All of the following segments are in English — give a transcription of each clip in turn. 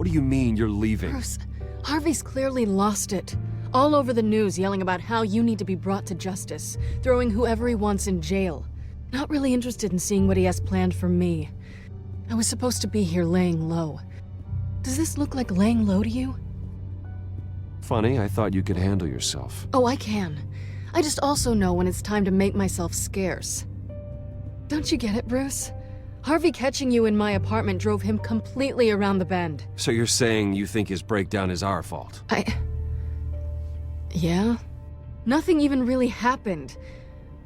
What do you mean you're leaving? Bruce, Harvey's clearly lost it. All over the news yelling about how you need to be brought to justice, throwing whoever he wants in jail. Not really interested in seeing what he has planned for me. I was supposed to be here laying low. Does this look like laying low to you? Funny, I thought you could handle yourself. Oh, I can. I just also know when it's time to make myself scarce. Don't you get it, Bruce? Harvey catching you in my apartment drove him completely around the bend. So you're saying you think his breakdown is our fault? Yeah? Nothing even really happened.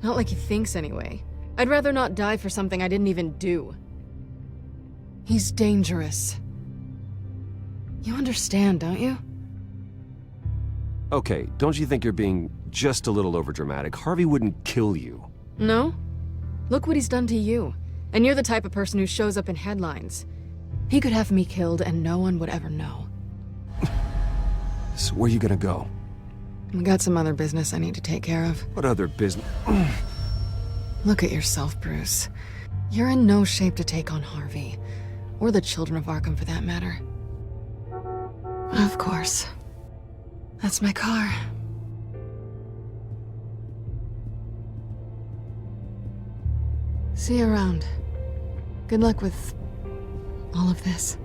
Not like he thinks, anyway. I'd rather not die for something I didn't even do. He's dangerous. You understand, don't you? Okay, don't you think you're being just a little overdramatic? Harvey wouldn't kill you. No? Look what he's done to you. And you're the type of person who shows up in headlines. He could have me killed and no one would ever know. So where are you gonna go? I got some other business I need to take care of. What other business? Look at yourself, Bruce. You're in no shape to take on Harvey. Or the children of Arkham, for that matter. Of course. That's my car. See you around. Good luck with all of this.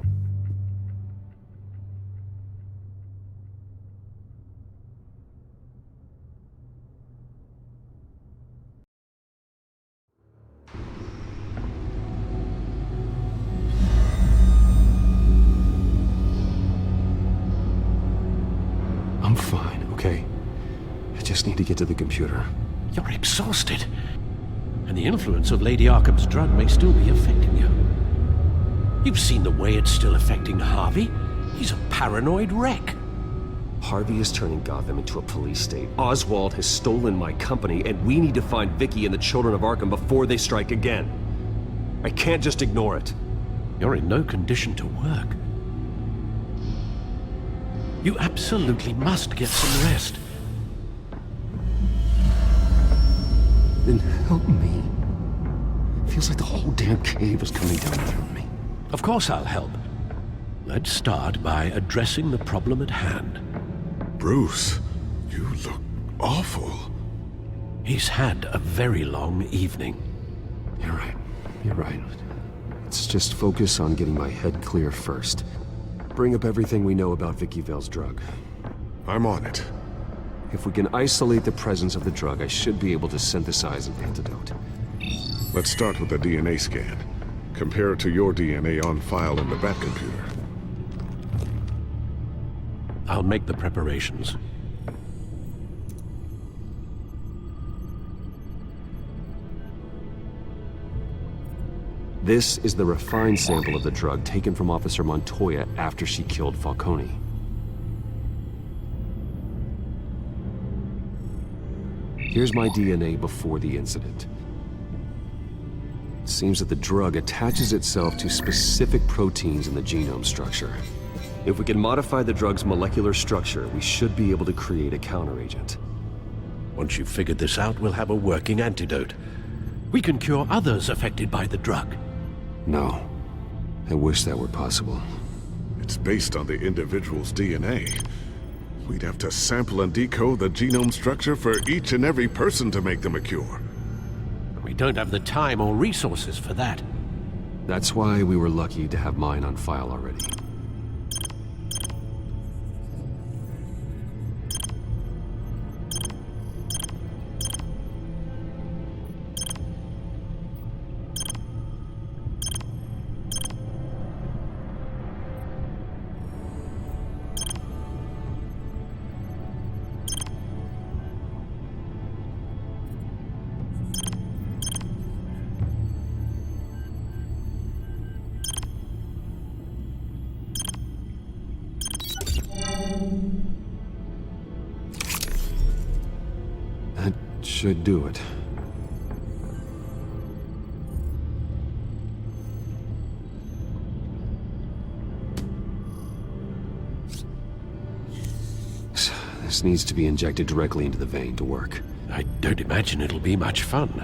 I'm fine, okay? I just need to get to the computer. You're exhausted. And the influence of Lady Arkham's drug may still be affecting you. You've seen the way it's still affecting Harvey. He's a paranoid wreck. Harvey is turning Gotham into a police state. Oswald has stolen my company, and we need to find Vicky and the children of Arkham before they strike again. I can't just ignore it. You're in no condition to work. You absolutely must get some rest. Then help me. Feels like the whole damn cave is coming down around me. Of course I'll help. Let's start by addressing the problem at hand. Bruce, you look awful. He's had a very long evening. You're right. You're right. Let's just focus on getting my head clear first. Bring up everything we know about Vicky Vale's drug. I'm on it. If we can isolate the presence of the drug, I should be able to synthesize an antidote. Let's start with a DNA scan. Compare it to your DNA on file in the Batcomputer. I'll make the preparations. This is the refined sample of the drug taken from Officer Montoya after she killed Falcone. Here's my DNA before the incident. It seems that the drug attaches itself to specific proteins in the genome structure. If we can modify the drug's molecular structure, we should be able to create a counteragent. Once you've figured this out, we'll have a working antidote. We can cure others affected by the drug. No. I wish that were possible. It's based on the individual's DNA. We'd have to sample and decode the genome structure for each and every person to make them a cure. We don't have the time or resources for that. That's why we were lucky to have mine on file already. That should do it. This needs to be injected directly into the vein to work. I don't imagine it'll be much fun.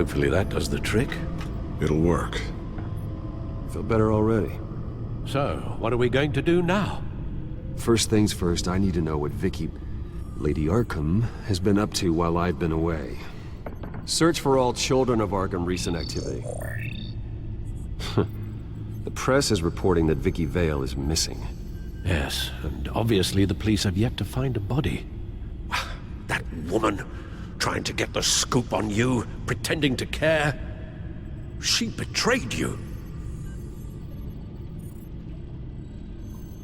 Hopefully that does the trick. It'll work. Feel better already. So, what are we going to do now? First things first, I need to know what Lady Arkham, has been up to while I've been away. Search for all children of Arkham recent activity. The press is reporting that Vicky Vale is missing. Yes, and obviously the police have yet to find a body. That woman, trying to get the scoop on you, pretending to care. She betrayed you.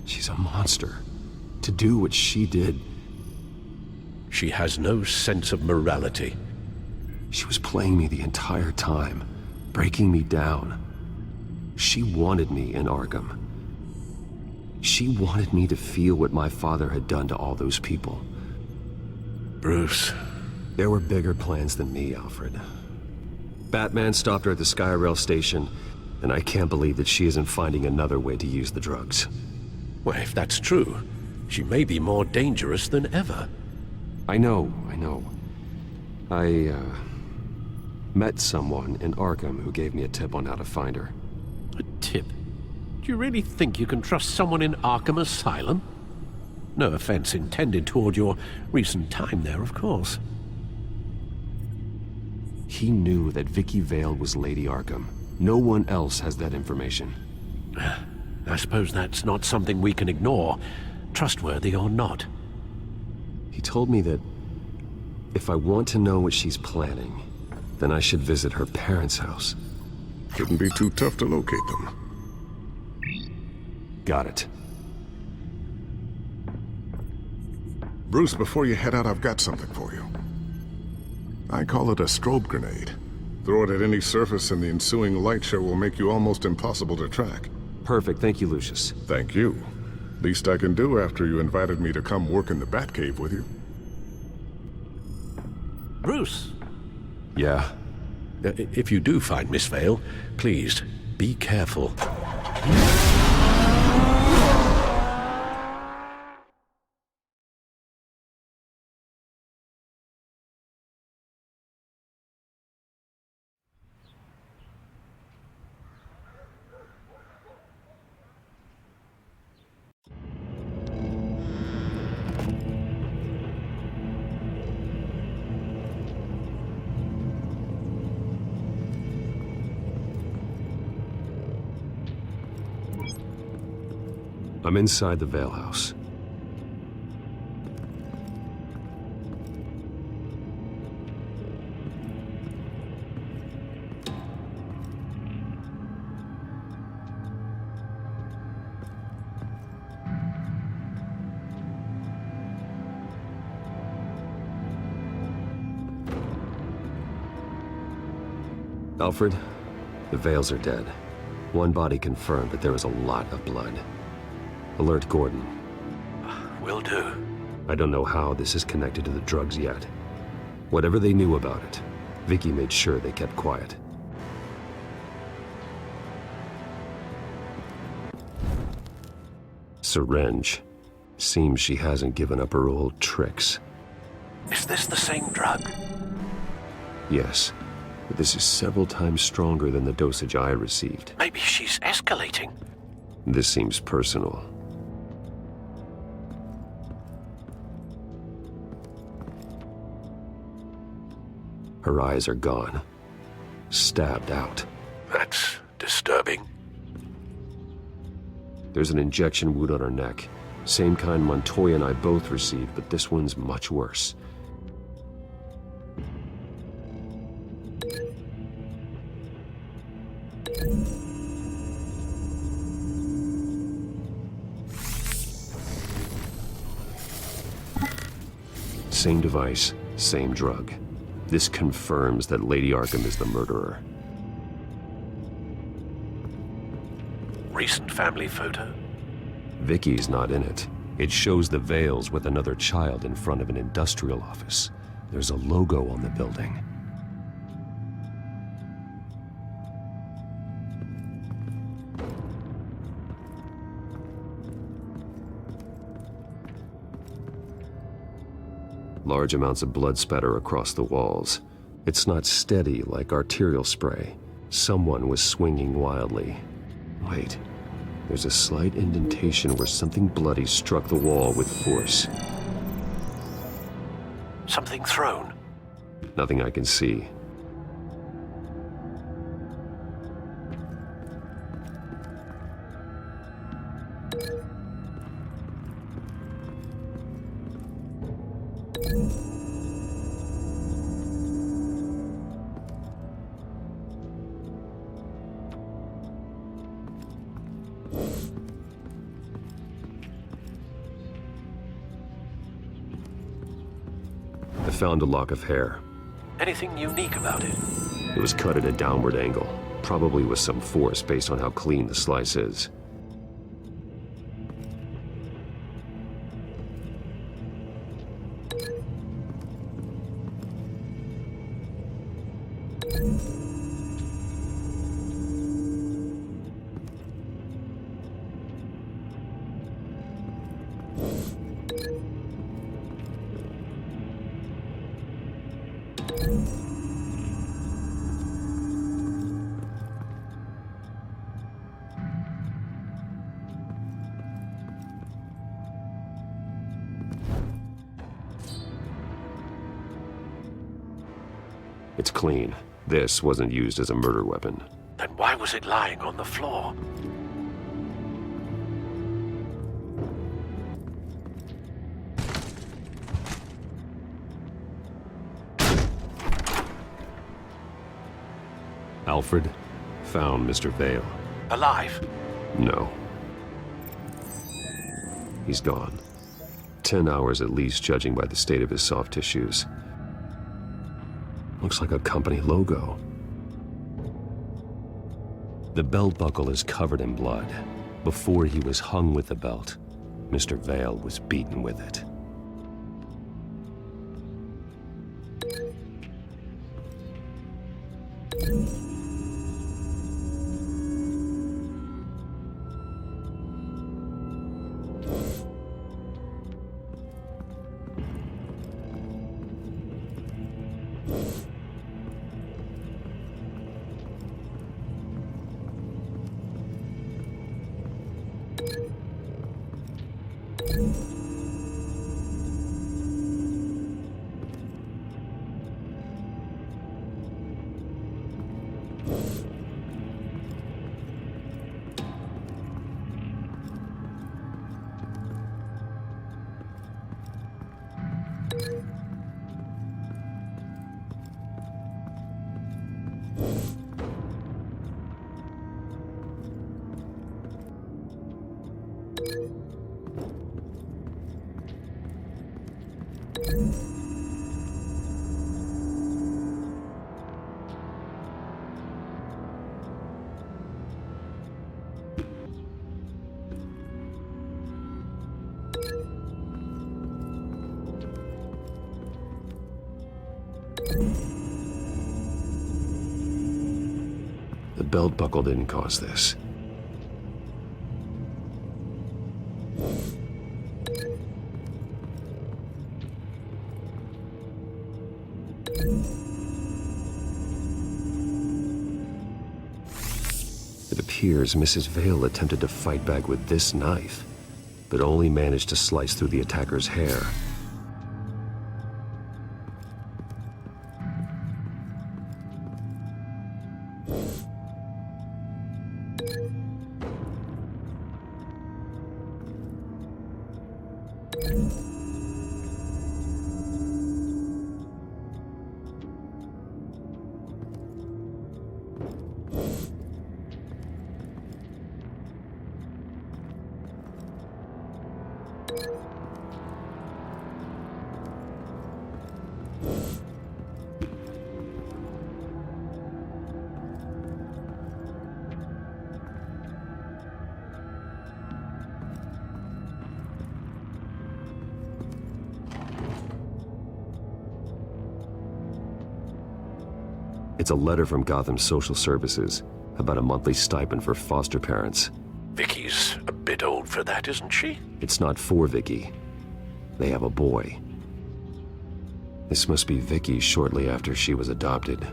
She's a monster. To do what she did. She has no sense of morality. She was playing me the entire time, breaking me down. She wanted me in Arkham. She wanted me to feel what my father had done to all those people. Bruce. There were bigger plans than me, Alfred. Batman stopped her at the Skyrail station, and I can't believe that she isn't finding another way to use the drugs. Well, if that's true, she may be more dangerous than ever. I know. I met someone in Arkham who gave me a tip on how to find her. A tip? Do you really think you can trust someone in Arkham Asylum? No offense intended toward your recent time there, of course. He knew that Vicky Vale was Lady Arkham. No one else has that information. I suppose that's not something we can ignore, trustworthy or not. He told me that if I want to know what she's planning, then I should visit her parents' house. Shouldn't be too tough to locate them. Got it. Bruce, before you head out, I've got something for you. I call it a strobe grenade. Throw it at any surface and the ensuing light show will make you almost impossible to track. Perfect, thank you, Lucius. Thank you. Least I can do after you invited me to come work in the Batcave with you. Bruce! Yeah? If you do find Miss Vale, please, be careful. I'm inside the Vale House. Alfred, the Vales are dead. One body confirmed, but there is a lot of blood. Alert Gordon. Will do. I don't know how this is connected to the drugs yet. Whatever they knew about it, Vicky made sure they kept quiet. Syringe. Seems she hasn't given up her old tricks. Is this the same drug? Yes, but this is several times stronger than the dosage I received. Maybe she's escalating. This seems personal. Her eyes are gone. Stabbed out. That's disturbing. There's an injection wound on her neck. Same kind Montoya and I both received, but this one's much worse. Same device, same drug. This confirms that Lady Arkham is the murderer. Recent family photo? Vicky's not in it. It shows the Vales with another child in front of an industrial office. There's a logo on the building. Large amounts of blood spatter across the walls. It's not steady like arterial spray. Someone was swinging wildly. Wait, there's a slight indentation where something bloody struck the wall with force. Something thrown. Nothing I can see. I found a lock of hair. Anything unique about it? It was cut at a downward angle, probably with some force based on how clean the slice is. It's clean. This wasn't used as a murder weapon. Then why was it lying on the floor? Alfred found Mr. Vale. Alive? No. He's gone. 10 hours at least, judging by the state of his soft tissues. Looks like a company logo. The belt buckle is covered in blood. Before he was hung with the belt, Mr. Vale was beaten with it. The belt buckle didn't cause this. It appears Mrs. Vale attempted to fight back with this knife, but only managed to slice through the attacker's hair. It's a letter from Gotham Social Services about a monthly stipend for foster parents. Vicky's a bit old for that, isn't she? It's not for Vicky. They have a boy. This must be Vicky shortly after she was adopted.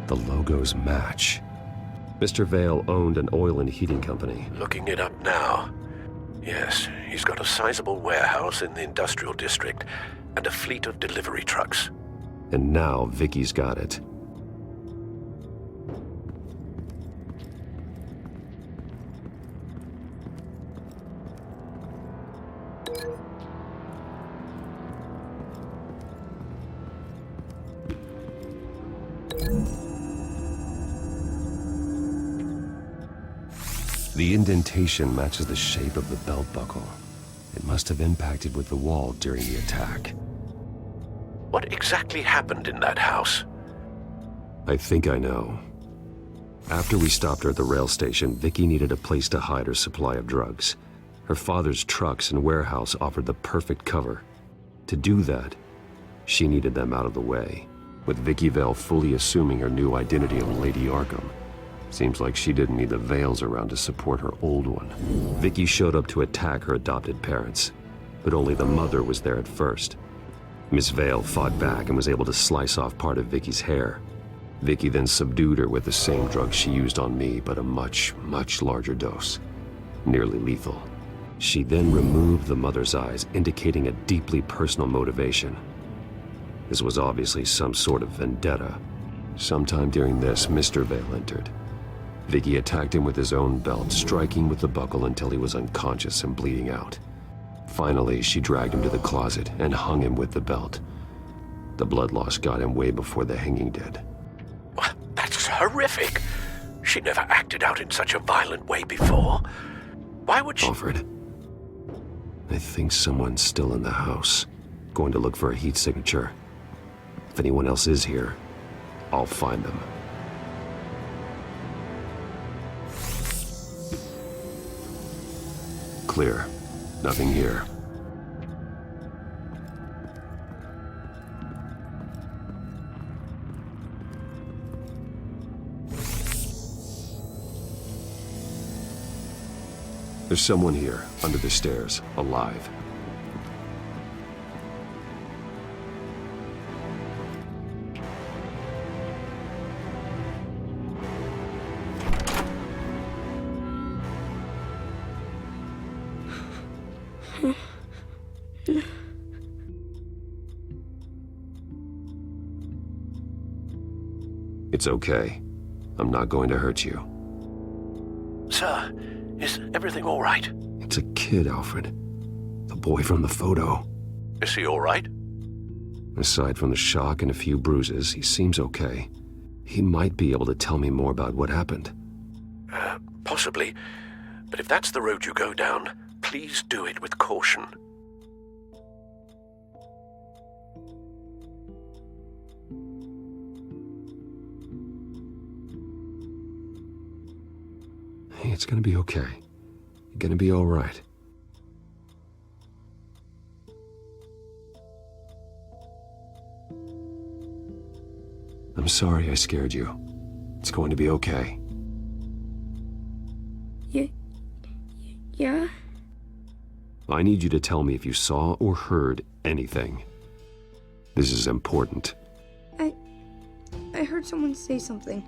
The logos match. Mr. Vale owned an oil and heating company. Looking it up now. Yes, he's got a sizable warehouse in the industrial district and a fleet of delivery trucks. And now Vicky's got it. The indentation matches the shape of the belt buckle. It must have impacted with the wall during the attack. What exactly happened in that house? I think I know. After we stopped her at the rail station, Vicky needed a place to hide her supply of drugs. Her father's trucks and warehouse offered the perfect cover. To do that, she needed them out of the way, with Vicky Vale fully assuming her new identity of Lady Arkham. Seems like she didn't need the Vales around to support her old one. Vicky showed up to attack her adopted parents, but only the mother was there at first. Miss Vale fought back and was able to slice off part of Vicky's hair. Vicky then subdued her with the same drug she used on me, but a much, much larger dose. Nearly lethal. She then removed the mother's eyes, indicating a deeply personal motivation. This was obviously some sort of vendetta. Sometime during this, Mr. Vale entered. Vicky attacked him with his own belt, striking with the buckle until he was unconscious and bleeding out. Finally, she dragged him to the closet and hung him with the belt. The blood loss got him way before the hanging did. That's horrific. She never acted out in such a violent way before. Why would she... Alfred, I think someone's still in the house. Going to look for a heat signature. If anyone else is here, I'll find them. Clear. Nothing here. There's someone here, under the stairs, alive. It's okay. I'm not going to hurt you. Sir, is everything all right? It's a kid, Alfred. The boy from the photo. Is he all right? Aside from the shock and a few bruises, he seems okay. He might be able to tell me more about what happened. Possibly. But if that's the road you go down, please do it with caution. Hey, it's gonna be okay. You're gonna be all right. I'm sorry I scared you. It's going to be okay. Yeah? I need you to tell me if you saw or heard anything. This is important. I heard someone say something.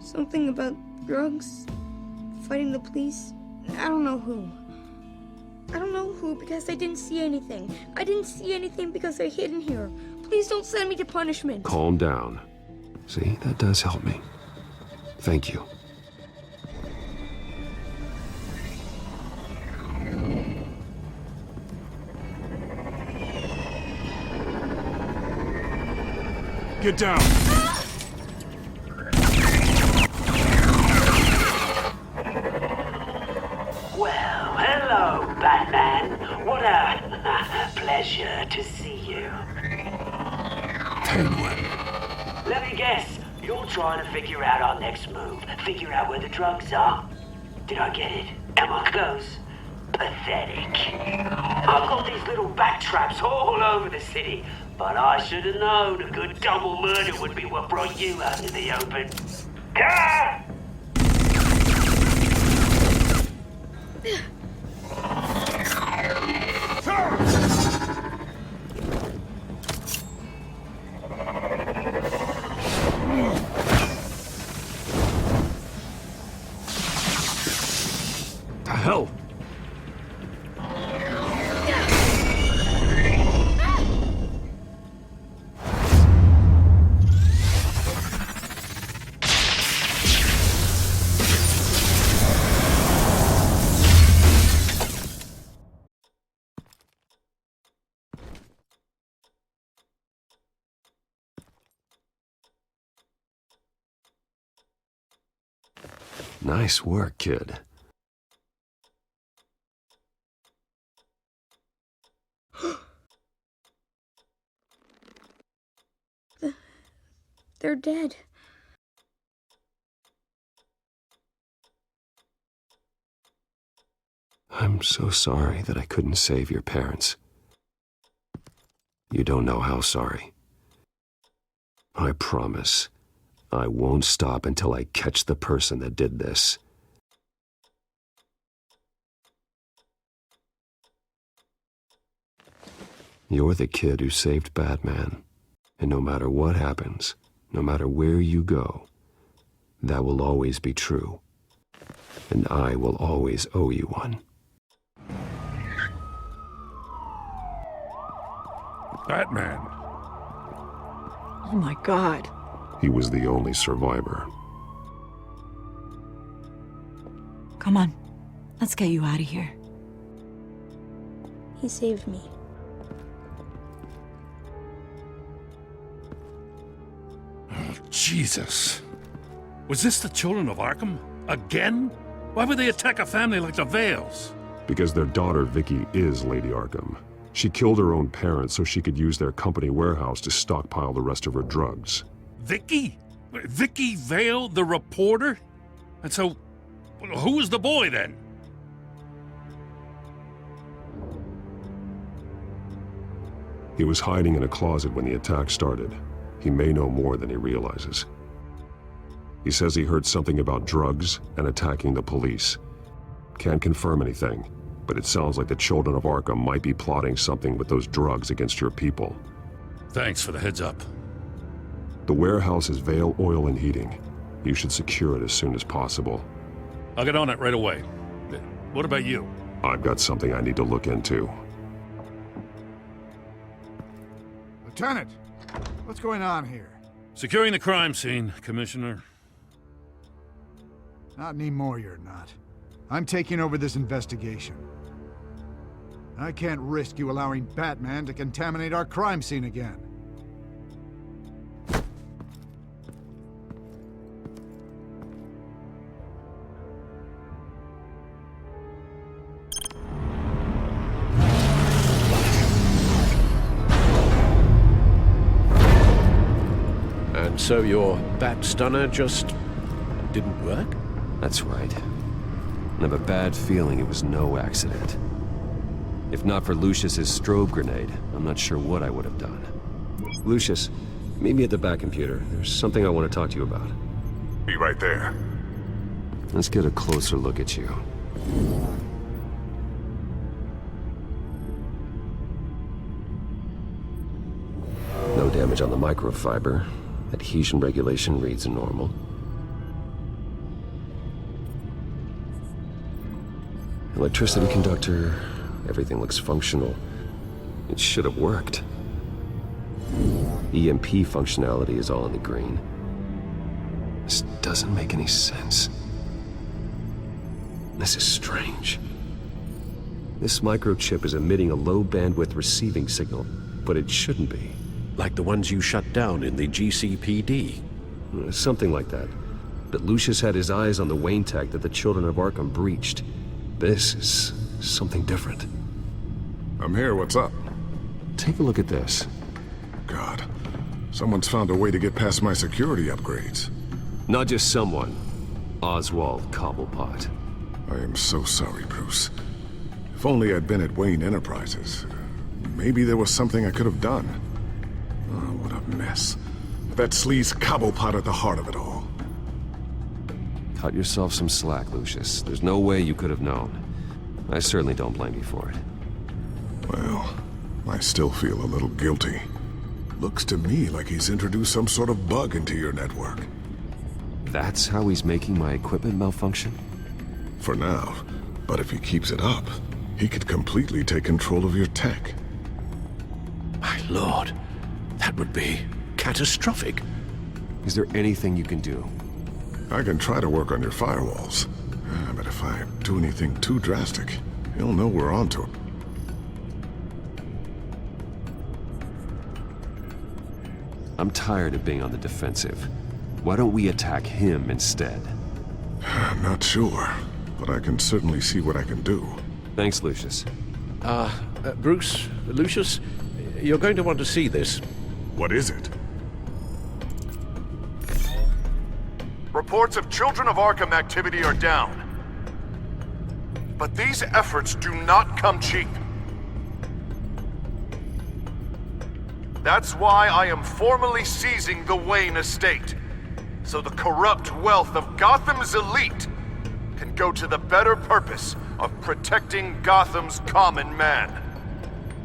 Something about drugs, fighting the police. I don't know who. I don't know who because I didn't see anything. I didn't see anything because they're hidden here. Please don't send me to punishment. Calm down. See, that does help me. Thank you. Get down! Well, Hello, Batman. What a pleasure to see you. Penguin. Let me guess. You're trying to figure out our next move. Figure out where the drugs are. Did I get it? Am I close? Pathetic. I've got these little bat traps all over the city, but I should have known a good double murder would be what brought you out in the open. Car! The hell? Nice work, kid. They're dead. I'm so sorry that I couldn't save your parents. You don't know how sorry. I promise, I won't stop until I catch the person that did this. You're the kid who saved Batman, and no matter what happens, no matter where you go, that will always be true, and I will always owe you one. Batman. Oh my god. He was the only survivor. Come on, let's get you out of here. He saved me. Oh, Jesus. Was this the children of Arkham? Again? Why would they attack a family like the Vales? Because their daughter, Vicky, is Lady Arkham. She killed her own parents so she could use their company warehouse to stockpile the rest of her drugs. Vicky? Vicky Vale, the reporter? And so, who was the boy then? He was hiding in a closet when the attack started. He may know more than he realizes. He says he heard something about drugs and attacking the police. Can't confirm anything, but it sounds like the children of Arkham might be plotting something with those drugs against your people. Thanks for the heads up. The warehouse is Vale Oil and Heating. You should secure it as soon as possible. I'll get on it right away. What about you? I've got something I need to look into. Lieutenant, what's going on here? Securing the crime scene, Commissioner. Not anymore, you're not. I'm taking over this investigation. I can't risk you allowing Batman to contaminate our crime scene again. And so your bat stunner just didn't work? That's right. I have a bad feeling it was no accident. If not for Lucius's strobe grenade, I'm not sure what I would have done. Lucius, meet me at the back computer. There's something I want to talk to you about. Be right there. Let's get a closer look at you. No damage on the microfiber. Adhesion regulation reads normal. Electricity conductor, everything looks functional. It should have worked. EMP functionality is all in the green. This doesn't make any sense. This is strange. This microchip is emitting a low bandwidth receiving signal, but it shouldn't be. Like the ones you shut down in the GCPD? Something like that. But Lucius had his eyes on the Wayne tech that the children of Arkham breached. This is something different. I'm here, what's up? Take a look at this. God, someone's found a way to get past my security upgrades. Not just someone. Oswald Cobblepot. I am so sorry, Bruce. If only I'd been at Wayne Enterprises. Maybe there was something I could have done. Oh, what a mess. That sleaze Cobblepot at the heart of it all. Cut yourself some slack, Lucius. There's no way you could have known. I certainly don't blame you for it. Well, I still feel a little guilty. Looks to me like he's introduced some sort of bug into your network. That's how he's making my equipment malfunction? For now. But if he keeps it up, he could completely take control of your tech. My lord, that would be catastrophic. Is there anything you can do? I can try to work on your firewalls. But if I do anything too drastic, he'll know we're onto it. I'm tired of being on the defensive. Why don't we attack him instead? I'm not sure, but I can certainly see what I can do. Thanks, Lucius. Bruce, Lucius, you're going to want to see this. What is it? Reports of Children of Arkham activity are down. But these efforts do not come cheap. That's why I am formally seizing the Wayne estate, so the corrupt wealth of Gotham's elite can go to the better purpose of protecting Gotham's common man.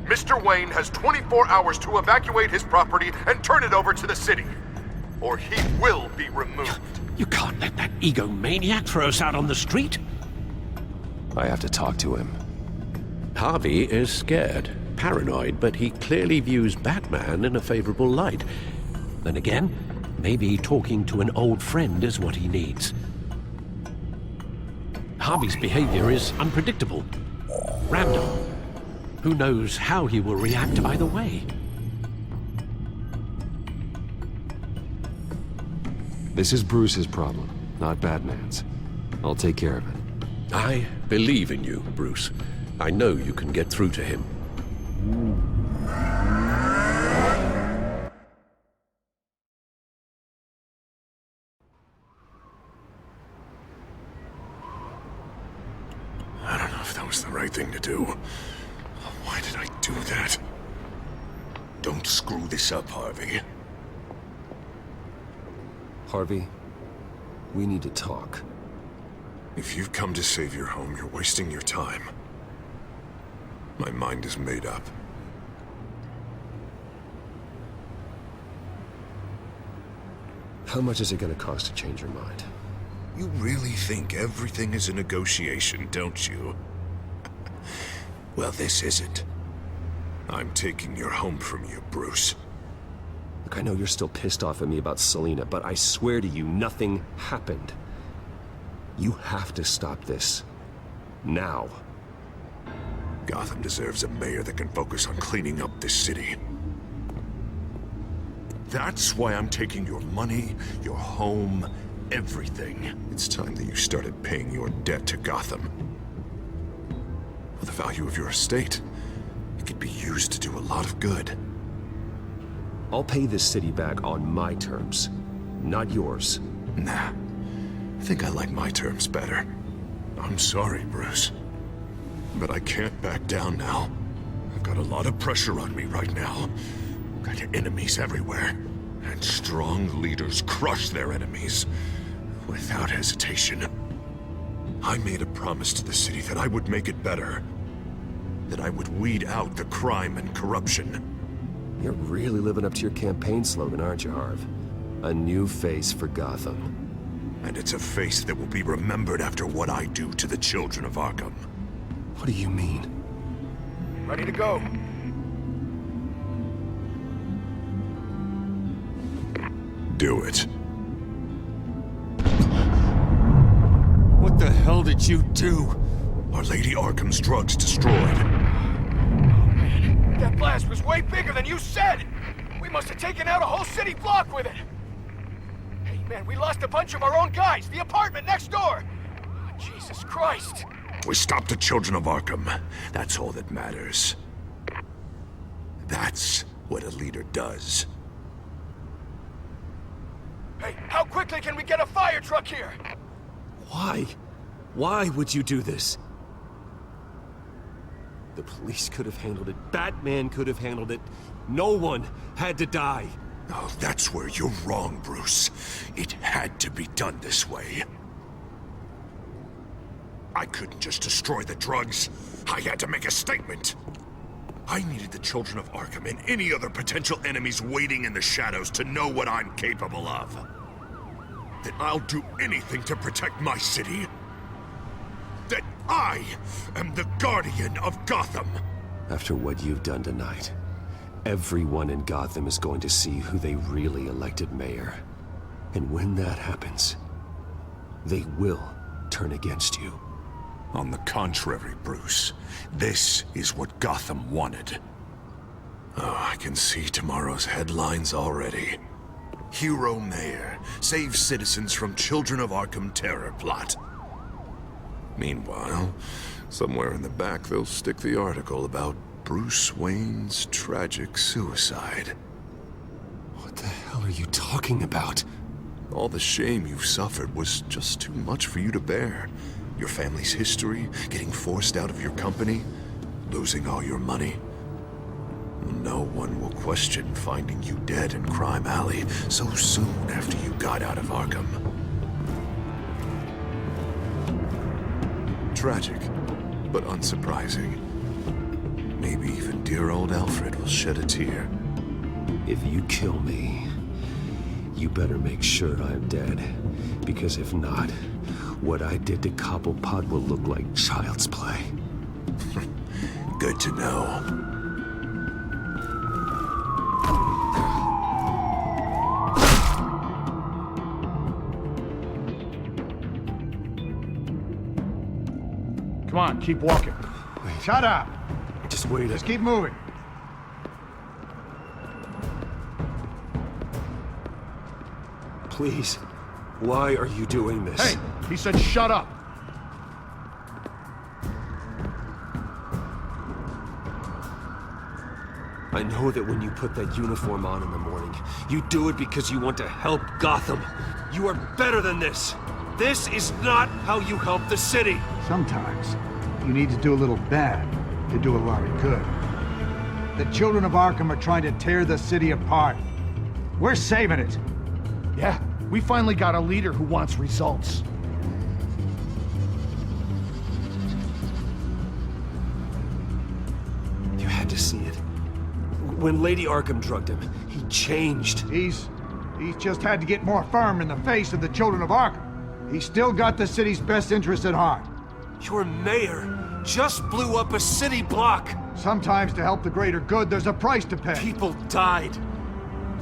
Mr. Wayne has 24 hours to evacuate his property and turn it over to the city, or he will be removed. You can't let that egomaniac throw us out on the street. I have to talk to him. Harvey is scared, paranoid, but he clearly views Batman in a favorable light. Then again, maybe talking to an old friend is what he needs. Harvey's behavior is unpredictable, random. Who knows how he will react either way? This is Bruce's problem, not Batman's. I'll take care of it. I believe in you, Bruce. I know you can get through to him. I don't know if that was the right thing to do. Why did I do that? Don't screw this up, Harvey. Harvey, we need to talk. If you've come to save your home, you're wasting your time. My mind is made up. How much is it going to cost to change your mind? You really think everything is a negotiation, don't you? Well, this isn't. I'm taking your home from you, Bruce. Look, I know you're still pissed off at me about Selina, but I swear to you, nothing happened. You have to stop this. Now. Gotham deserves a mayor that can focus on cleaning up this city. That's why I'm taking your money, your home, everything. It's time that you started paying your debt to Gotham. For the value of your estate, it could be used to do a lot of good. I'll pay this city back on my terms, not yours. Nah. I think I like my terms better. I'm sorry, Bruce. But I can't back down now. I've got a lot of pressure on me right now. Got enemies everywhere. And strong leaders crush their enemies without hesitation. I made a promise to the city that I would make it better. That I would weed out the crime and corruption. You're really living up to your campaign slogan, aren't you, Harv? A new face for Gotham. And it's a face that will be remembered after what I do to the children of Arkham. What do you mean? Ready to go. Do it. What the hell did you do? Our Lady Arkham's drugs destroyed. That blast was way bigger than you said! We must have taken out a whole city block with it! Hey man, we lost a bunch of our own guys! The apartment next door! Oh, Jesus Christ! We stop the children of Arkham. That's all that matters. That's what a leader does. Hey, how quickly can we get a fire truck here? Why? Why would you do this? The police could have handled it. Batman could have handled it. No one had to die. Oh, that's where you're wrong, Bruce. It had to be done this way. I couldn't just destroy the drugs. I had to make a statement. I needed the children of Arkham and any other potential enemies waiting in the shadows to know what I'm capable of. That I'll do anything to protect my city. That I am the guardian of Gotham. After what you've done tonight, everyone in Gotham is going to see who they really elected mayor. And when that happens, they will turn against you. On the contrary, Bruce, this is what Gotham wanted. Oh, I can see tomorrow's headlines already. Hero Mayor saves citizens from Children of Arkham terror plot. Meanwhile, somewhere in the back they'll stick the article about Bruce Wayne's tragic suicide. What the hell are you talking about? All the shame you've suffered was just too much for you to bear. Your family's history, getting forced out of your company, losing all your money. No one will question finding you dead in Crime Alley so soon after you got out of Arkham. Tragic, but unsurprising. Maybe even dear old Alfred will shed a tear. If you kill me, you better make sure I'm dead. Because if not, what I did to Cobblepot will look like child's play. Good to know. Come on, keep walking. Shut up! Just wait. Just keep moving. Please. Why are you doing this? Hey, he said shut up. I know that when you put that uniform on in the morning, you do it because you want to help Gotham. You are better than this. This is not how you help the city. Sometimes you need to do a little bad to do a lot of good. The children of Arkham are trying to tear the city apart. We're saving it. Yeah, we finally got a leader who wants results. You had to see it. When Lady Arkham drugged him, he changed. He's just had to get more firm in the face of the children of Arkham. He's still got the city's best interest at heart. Your mayor just blew up a city block. Sometimes to help the greater good, there's a price to pay. People died.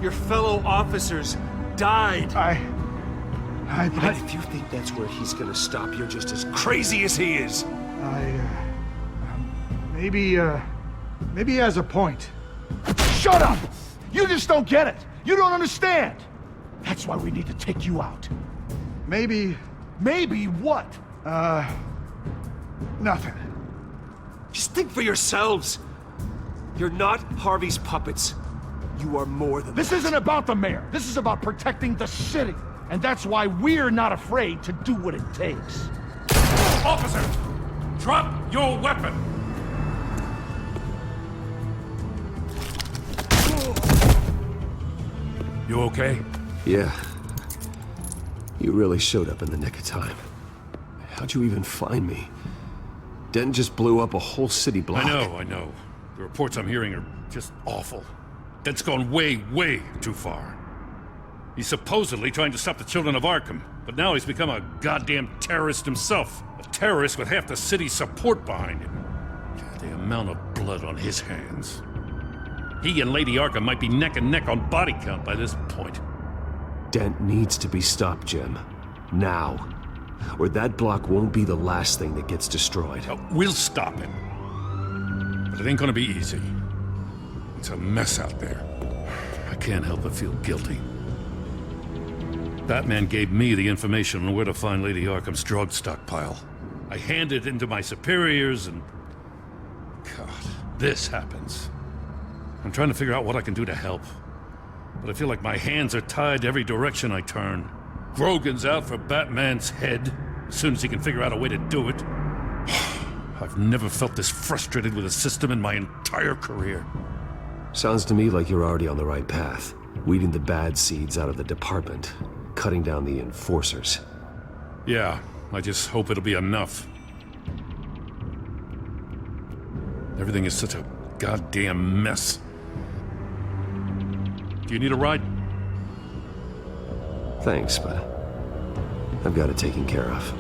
Your fellow officers died. And if you think that's where he's gonna stop, you're just as crazy as he is. Maybe he has a point. Shut up! You just don't get it. You don't understand. That's why we need to take you out. Maybe... Maybe what? Nothing. Just think for yourselves. You're not Harvey's puppets. You are more than This that. isn't about the mayor. This is about protecting the city. And that's why we're not afraid to do what it takes. Officer, drop your weapon. You okay? Yeah. You really showed up in the nick of time. How'd you even find me? Dent just blew up a whole city block. I know. The reports I'm hearing are just awful. Dent's gone way, way too far. He's supposedly trying to stop the children of Arkham, but now he's become a goddamn terrorist himself. A terrorist with half the city's support behind him. The amount of blood on his hands. He and Lady Arkham might be neck and neck on body count by this point. Dent needs to be stopped, Jim. Now. Or that block won't be the last thing that gets destroyed. We'll stop him. But it ain't gonna be easy. It's a mess out there. I can't help but feel guilty. Batman gave me the information on where to find Lady Arkham's drug stockpile. I hand it into my superiors, and... God, this happens. I'm trying to figure out what I can do to help. But I feel like my hands are tied every direction I turn. Grogan's out for Batman's head, as soon as he can figure out a way to do it. I've never felt this frustrated with a system in my entire career. Sounds to me like you're already on the right path. Weeding the bad seeds out of the department. Cutting down the enforcers. Yeah, I just hope it'll be enough. Everything is such a goddamn mess. Do you need a ride? Thanks, but I've got it taken care of.